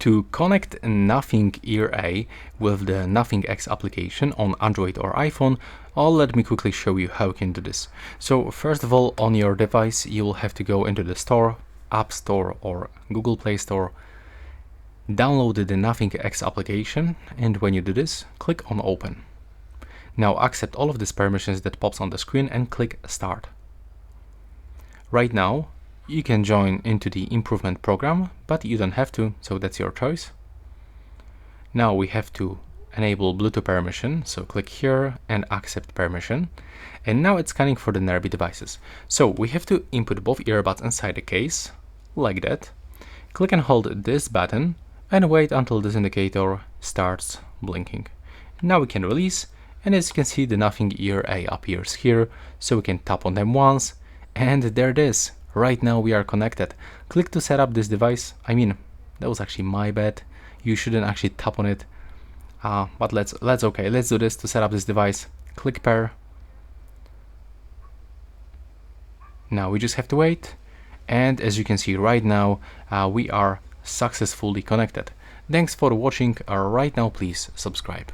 To connect Nothing Ear A with the Nothing X application on Android or iPhone, let me quickly show you how you can do this. So first of all, on your device you will have to go into the store, App Store or Google Play Store, download the Nothing X application, and when you do this, click on Open. Now accept all of these permissions that pops on the screen and click Start. Right now you can join into the improvement program, but you don't have to, so that's your choice. Now we have to enable Bluetooth permission, so click here and accept permission. And now it's scanning for the nearby devices. So we have to input both earbuds inside the case, like that. Click and hold this button and wait until this indicator starts blinking. Now we can release, and as you can see, the Nothing Ear A appears here, so we can tap on them once, and there it is. Right now we are connected. Click to set up this device. I mean, that was actually my bad. You shouldn't actually tap on it. But let's do this to set up this device. Click pair. Now we just have to wait. And as you can see right now, we are successfully connected. Thanks for watching. Right now please subscribe.